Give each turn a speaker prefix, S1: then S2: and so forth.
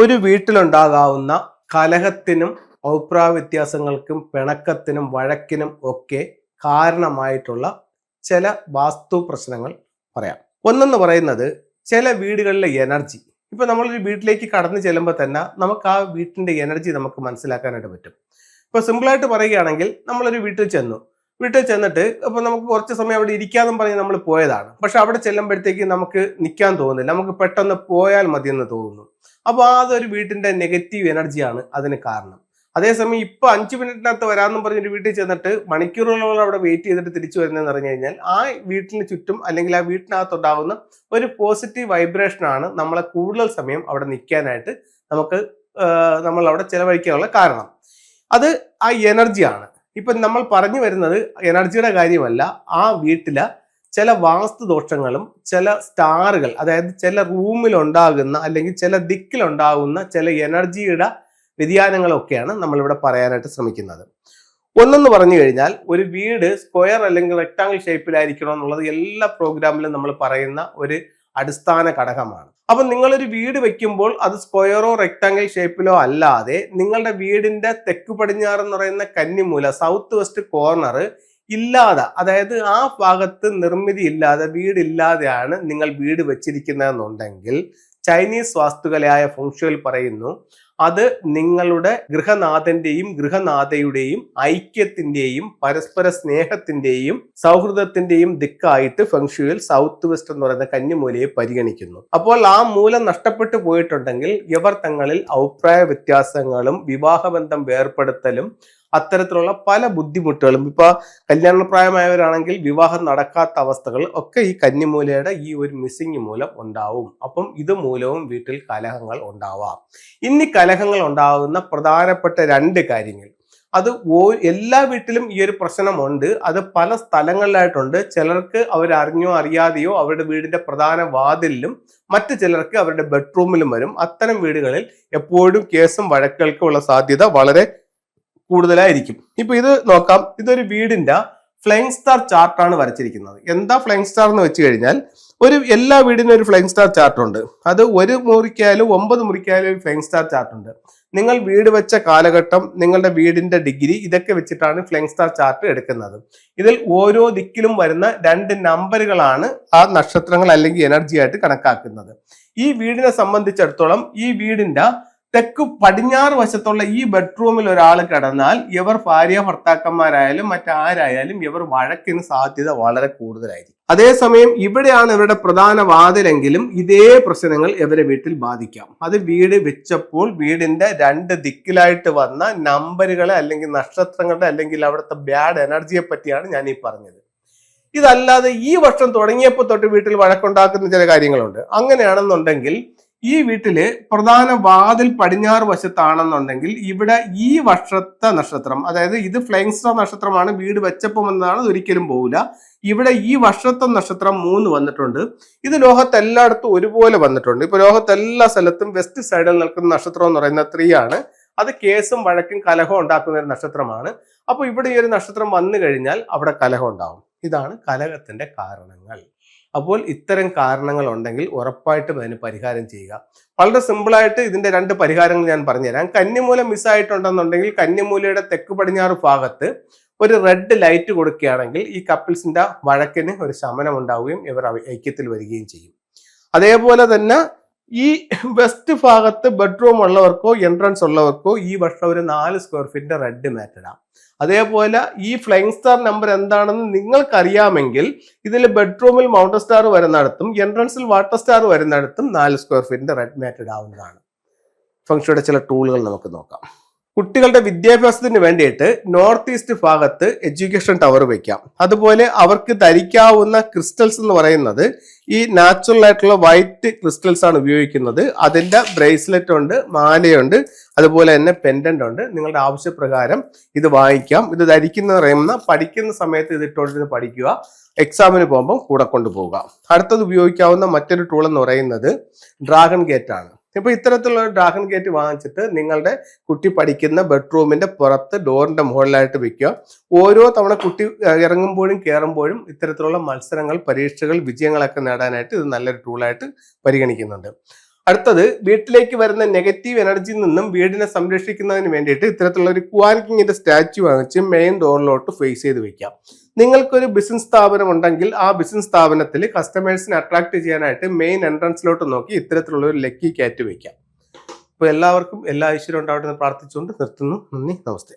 S1: ഒരു വീട്ടിലുണ്ടാകാവുന്ന കലഹത്തിനും അഭിപ്രായ വ്യത്യാസങ്ങൾക്കും പിണക്കത്തിനും വഴക്കിനും ഒക്കെ കാരണമായിട്ടുള്ള ചില വാസ്തു പ്രശ്നങ്ങൾ പറയാം. ഒന്നെന്ന് പറയുന്നത് ചില വീടുകളിലെ എനർജി. ഇപ്പൊ നമ്മളൊരു വീട്ടിലേക്ക് കടന്നു ചെല്ലുമ്പോൾ തന്നെ നമുക്ക് ആ വീട്ടിന്റെ എനർജി നമുക്ക് മനസ്സിലാക്കാനായിട്ട് പറ്റും. ഇപ്പൊ സിമ്പിളായിട്ട് പറയുകയാണെങ്കിൽ നമ്മളൊരു വീട്ടിൽ ചെന്നിട്ട് അപ്പൊ നമുക്ക് കുറച്ച് സമയം അവിടെ ഇരിക്കാതെന്ന് പറഞ്ഞ് നമ്മൾ പോയതാണ്. പക്ഷെ അവിടെ ചെല്ലുമ്പോഴത്തേക്ക് നമുക്ക് നിൽക്കാൻ തോന്നുന്നില്ല, നമുക്ക് പെട്ടെന്ന് പോയാൽ മതി എന്ന് തോന്നുന്നു. അപ്പൊ അതൊരു വീട്ടിന്റെ നെഗറ്റീവ് എനർജിയാണ് അതിന് കാരണം. അതേസമയം ഇപ്പൊ 5 മിനിറ്റിനകത്ത് വരാമെന്നും പറഞ്ഞൊരു വീട്ടിൽ ചെന്നിട്ട് മണിക്കൂറുകളോളം അവിടെ വെയിറ്റ് ചെയ്തിട്ട് തിരിച്ചു വരുന്നതെന്ന് പറഞ്ഞു കഴിഞ്ഞാൽ ആ വീട്ടിന് ചുറ്റും അല്ലെങ്കിൽ ആ വീട്ടിനകത്തുണ്ടാകുന്ന ഒരു പോസിറ്റീവ് വൈബ്രേഷനാണ് നമ്മളെ കൂടുതൽ സമയം അവിടെ നിൽക്കാനായിട്ട് നമുക്ക് നമ്മൾ അവിടെ ചെലവഴിക്കാനുള്ള കാരണം. അത് ആ എനർജിയാണ്. ഇപ്പൊ നമ്മൾ പറഞ്ഞു വരുന്നത് എനർജിയുടെ കാര്യമല്ല, ആ വീട്ടിലെ ചില വാസ്തുദോഷങ്ങളും ചില സ്റ്റാറുകൾ, അതായത് ചില റൂമിൽ ഉണ്ടാകുന്ന അല്ലെങ്കിൽ ചില ദിക്കിലുണ്ടാകുന്ന ചില എനർജിയുടെ വ്യതിയാനങ്ങളൊക്കെയാണ് നമ്മളിവിടെ പറയാനായിട്ട് ശ്രമിക്കുന്നത്. ഒന്നെന്ന് പറഞ്ഞു കഴിഞ്ഞാൽ ഒരു വീട് സ്ക്വയർ അല്ലെങ്കിൽ റെക്ടാങ്കിൾ ഷേപ്പിലായിരിക്കണം എന്നുള്ളത് എല്ലാ പ്രോഗ്രാമിലും നമ്മൾ പറയുന്ന ഒരു അടിസ്ഥാന ഘടകമാണ്. അപ്പൊ നിങ്ങളൊരു വീട് വെക്കുമ്പോൾ അത് സ്ക്വയറോ റെക്ടാങ്കിൾ ഷേപ്പിലോ അല്ലാതെ നിങ്ങളുടെ വീടിന്റെ തെക്ക് പടിഞ്ഞാറ് എന്ന് പറയുന്ന കന്നിമൂല, സൗത്ത് വെസ്റ്റ് കോർണർ ഇല്ലാതെ, അതായത് ആ ഭാഗത്ത് നിർമ്മിതി ഇല്ലാതെ വീടില്ലാതെയാണ് നിങ്ങൾ വീട് വെച്ചിരിക്കുന്നതെന്നുണ്ടെങ്കിൽ ചൈനീസ് വാസ്തുകലയായ ഫെങ്ഷുയിൽ പറയുന്നു അത് നിങ്ങളുടെ ഗൃഹനാഥന്റെയും ഗൃഹനാഥയുടെയും ഐക്യത്തിന്റെയും പരസ്പര സ്നേഹത്തിന്റെയും സൗഹൃദത്തിന്റെയും ദിക്കായിട്ട് ഫെങ്ഷുയിൽ സൗത്ത് വെസ്റ്റ് എന്ന് പറയുന്ന കന്നിമൂലയെ പരിഗണിക്കുന്നു. അപ്പോൾ ആ മൂലം നഷ്ടപ്പെട്ടു പോയിട്ടുണ്ടെങ്കിൽ ഇവർ തങ്ങളിൽ അഭിപ്രായ വ്യത്യാസങ്ങളും വിവാഹബന്ധം വേർപ്പെടുത്തലും അത്തരത്തിലുള്ള പല ബുദ്ധിമുട്ടുകളും, ഇപ്പൊ കല്യാണപ്രായമായവരാണെങ്കിൽ വിവാഹം നടക്കാത്ത അവസ്ഥകൾ ഒക്കെ ഈ കന്നിമൂലയുടെ ഈ ഒരു മിസ്സിംഗ് മൂലം ഉണ്ടാവും. അപ്പം ഇത് മൂലവും വീട്ടിൽ കലഹങ്ങൾ ഉണ്ടാവാം. ഇനി കലഹങ്ങൾ ഉണ്ടാകുന്ന പ്രധാനപ്പെട്ട 2 കാര്യങ്ങൾ, അത് എല്ലാ വീട്ടിലും ഈ ഒരു പ്രശ്നമുണ്ട്. അത് പല സ്ഥലങ്ങളിലായിട്ടുണ്ട്. ചിലർക്ക് അവരറിഞ്ഞോ അറിയാതെയോ അവരുടെ വീടിന്റെ പ്രധാന വാതിലിലും മറ്റു ചിലർക്ക് അവരുടെ ബെഡ്റൂമിലും വരും. അത്തരം വീടുകളിൽ എപ്പോഴും കേസും വഴക്കുകൾക്കും ഉള്ള സാധ്യത വളരെ കൂടുതലായിരിക്കും. ഇപ്പൊ ഇത് നോക്കാം. ഇതൊരു വീടിന്റെ ഫ്ലൈങ് സ്റ്റാർ ചാർട്ടാണ് വരച്ചിരിക്കുന്നത്. എന്താ ഫ്ലൈങ് സ്റ്റാർ എന്ന് വെച്ച് കഴിഞ്ഞാൽ എല്ലാ വീടിനും ഒരു ഫ്ലൈങ് സ്റ്റാർ ചാർട്ട് ഉണ്ട്. അത് 1 മുറിക്കായാലും 9 മുറിക്കായാലും ഒരു ഫ്ലൈങ് സ്റ്റാർ ചാർട്ട് ഉണ്ട്. നിങ്ങൾ വീട് വെച്ച കാലഘട്ടം, നിങ്ങളുടെ വീടിന്റെ ഡിഗ്രി, ഇതൊക്കെ വെച്ചിട്ടാണ് ഫ്ലൈങ് സ്റ്റാർ ചാർട്ട് എടുക്കുന്നത്. ഇതിൽ ഓരോ ദിക്കിലും വരുന്ന 2 നമ്പറുകളാണ് ആ നക്ഷത്രങ്ങൾ അല്ലെങ്കിൽ എനർജി ആയിട്ട് കണക്കാക്കുന്നത്. ഈ വീടിനെ സംബന്ധിച്ചിടത്തോളം ഈ വീടിന്റെ തെക്ക് പടിഞ്ഞാറ് വശത്തുള്ള ഈ ബെഡ്റൂമിൽ ഒരാൾ കിടന്നാൽ ഇവർ ഭാര്യ ഭർത്താക്കന്മാരായാലും മറ്റാരായാലും ഇവർ വഴക്കിന് സാധ്യത വളരെ കൂടുതലായിരിക്കും. അതേസമയം ഇവിടെയാണ് ഇവരുടെ പ്രധാന വാതിലെങ്കിലും ഇതേ പ്രശ്നങ്ങൾ ഇവരെ വീട്ടിൽ ബാധിക്കാം. അത് വീട് വെച്ചപ്പോൾ വീടിന്റെ 2 ദിക്കിലായിട്ട് വന്ന നമ്പറുകളെ അല്ലെങ്കിൽ നക്ഷത്രങ്ങളുടെ അല്ലെങ്കിൽ അവിടുത്തെ ബാഡ് എനർജിയെ പറ്റിയാണ് ഞാൻ ഈ പറഞ്ഞത്. ഇതല്ലാതെ ഈ വർഷം തുടങ്ങിയപ്പോൾ തൊട്ട് വീട്ടിൽ വഴക്കുണ്ടാക്കുന്ന ചില കാര്യങ്ങളുണ്ട്. അങ്ങനെയാണെന്നുണ്ടെങ്കിൽ ഈ വീട്ടില് പ്രധാന വാതിൽ പടിഞ്ഞാറ് വശത്താണെന്നുണ്ടെങ്കിൽ ഇവിടെ ഈ വർഷത്തെ നക്ഷത്രം, അതായത് ഇത് ഫ്ലൈങ് സ്റ്റാർ നക്ഷത്രമാണ്, വീട് വെച്ചപ്പം എന്നതാണ്, ഒരിക്കലും പോകില്ല. ഇവിടെ ഈ വർഷത്തെ നക്ഷത്രം 3 വന്നിട്ടുണ്ട്. ഇത് ലോകത്ത് എല്ലായിടത്തും ഒരുപോലെ വന്നിട്ടുണ്ട്. ഇപ്പൊ ലോകത്ത് എല്ലാ സ്ഥലത്തും വെസ്റ്റ് സൈഡിൽ നിൽക്കുന്ന നക്ഷത്രം എന്ന് പറയുന്നത് 3 ആണ്. അത് കേസും വഴക്കും കലഹവും ഉണ്ടാക്കുന്ന ഒരു നക്ഷത്രമാണ്. അപ്പൊ ഇവിടെ ഈ ഒരു നക്ഷത്രം വന്നു കഴിഞ്ഞാൽ അവിടെ കലഹം ഉണ്ടാവും. ഇതാണ് കലഹത്തിന്റെ കാരണങ്ങൾ. അപ്പോൾ ഇത്തരം കാരണങ്ങൾ ഉണ്ടെങ്കിൽ ഉറപ്പായിട്ടും അതിന് പരിഹാരം ചെയ്യുക. വളരെ സിമ്പിളായിട്ട് ഇതിന്റെ 2 പരിഹാരങ്ങൾ ഞാൻ പറഞ്ഞുതരാം. കന്നിമൂല മിസ്സായിട്ടുണ്ടെന്നുണ്ടെങ്കിൽ കന്നിമൂലയുടെ തെക്ക് പടിഞ്ഞാറ് ഭാഗത്ത് ഒരു റെഡ് ലൈറ്റ് കൊടുക്കുകയാണെങ്കിൽ ഈ കപ്പിൾസിന്റെ വഴക്കിന് ഒരു ശമനം ഉണ്ടാവുകയും ഇവർ ഐക്യത്തിൽ വരികയും ചെയ്യും. അതേപോലെ തന്നെ ഈ വെസ്റ്റ് ഭാഗത്ത് ബെഡ്റൂം ഉള്ളവർക്കോ എൻട്രൻസ് ഉള്ളവർക്കോ ഈ വർഷം ഒരു 4 സ്ക്വയർ ഫീറ്റിന്റെ റെഡ് മാറ്റ് ഇടാം. അതേപോലെ ഈ ഫ്ലൈങ് സ്റ്റാർ നമ്പർ എന്താണെന്ന് നിങ്ങൾക്കറിയാമെങ്കിൽ ഇതിൽ ബെഡ്റൂമിൽ മൗണ്ടൻ സ്റ്റാർ വരുന്നിടത്തും എൻട്രൻസിൽ വാട്ടർ സ്റ്റാർ വരുന്നിടത്തും 4 സ്ക്വയർ ഫീറ്റിന്റെ റെഡ് മാറ്റ് ഇടാവുന്നതാണ്. ഫംഗ്ഷയുടെ ചില ടൂളുകൾ നമുക്ക് നോക്കാം. കുട്ടികളുടെ വിദ്യാഭ്യാസത്തിന് വേണ്ടിയിട്ട് നോർത്ത് ഈസ്റ്റ് ഭാഗത്ത് എഡ്യൂക്കേഷൻ ടവർ വയ്ക്കാം. അതുപോലെ അവർക്ക് ധരിക്കാവുന്ന ക്രിസ്റ്റൽസ് എന്ന് പറയുന്നത് ഈ നാച്ചുറൽ ആയിട്ടുള്ള വൈറ്റ് ക്രിസ്റ്റൽസ് ആണ് ഉപയോഗിക്കുന്നത്. അതിന്റെ ബ്രേസ്ലെറ്റ് ഉണ്ട്, മാലയുണ്ട്, അതുപോലെ തന്നെ പെൻഡന്റ് ഉണ്ട്. നിങ്ങളുടെ ആവശ്യപ്രകാരം ഇത് വാങ്ങിക്കാം. ഇത് ധരിക്കുന്ന പഠിക്കുന്ന സമയത്ത് ഇത് ഇട്ടുകൊണ്ടിരുന്ന് പഠിക്കുക, എക്സാമിന് പോകുമ്പോൾ കൂടെ കൊണ്ടുപോവുക. അടുത്തത് ഉപയോഗിക്കാവുന്ന മറ്റൊരു ടൂൾ എന്ന് പറയുന്നത് ഡ്രാഗൺ ഗേറ്റ് ആണ്. ഇപ്പൊ ഇത്തരത്തിലുള്ള ഡ്രാഗൺ ഗേറ്റ് വാങ്ങിച്ചിട്ട് നിങ്ങളുടെ കുട്ടി പഠിക്കുന്ന ബെഡ്റൂമിന്റെ പുറത്ത് ഡോറിന്റെ മുകളിലായിട്ട് വെക്കുക. ഓരോ തവണ കുട്ടി ഇറങ്ങുമ്പോഴും കയറുമ്പോഴും ഇത്തരത്തിലുള്ള മത്സരങ്ങൾ, പരീക്ഷകൾ, വിജയങ്ങളൊക്കെ നേടാനായിട്ട് ഇത് നല്ലൊരു ടൂളായിട്ട് പരിഗണിക്കുന്നുണ്ട്. അടുത്തത്, വീട്ടിലേക്ക് വരുന്ന നെഗറ്റീവ് എനർജിയിൽ നിന്നും വീടിനെ സംരക്ഷിക്കുന്നതിന് വേണ്ടിയിട്ട് ഇത്തരത്തിലുള്ള ഒരു ക്വാൻ കിങ്ങിന്റെ സ്റ്റാച്യു വാങ്ങിച്ച് മെയിൻ ഡോറിലോട്ട് ഫേസ് ചെയ്ത് വെക്കാം. നിങ്ങൾക്കൊരു ബിസിനസ് സ്ഥാപനം ഉണ്ടെങ്കിൽ ആ ബിസിനസ് സ്ഥാപനത്തിൽ കസ്റ്റമേഴ്സിനെ അട്രാക്ട് ചെയ്യാനായിട്ട് മെയിൻ എൻട്രൻസിലോട്ട് നോക്കി ഇത്തരത്തിലുള്ള ഒരു ലക്കി ക്യാറ്റ് വെക്കാം. അപ്പോൾ എല്ലാവർക്കും എല്ലാ ഐശ്വര്യം ഉണ്ടാവട്ടെ എന്ന് പ്രാർത്ഥിച്ചുകൊണ്ട് നിർത്തുന്നു. നന്ദി, നമസ്തേ.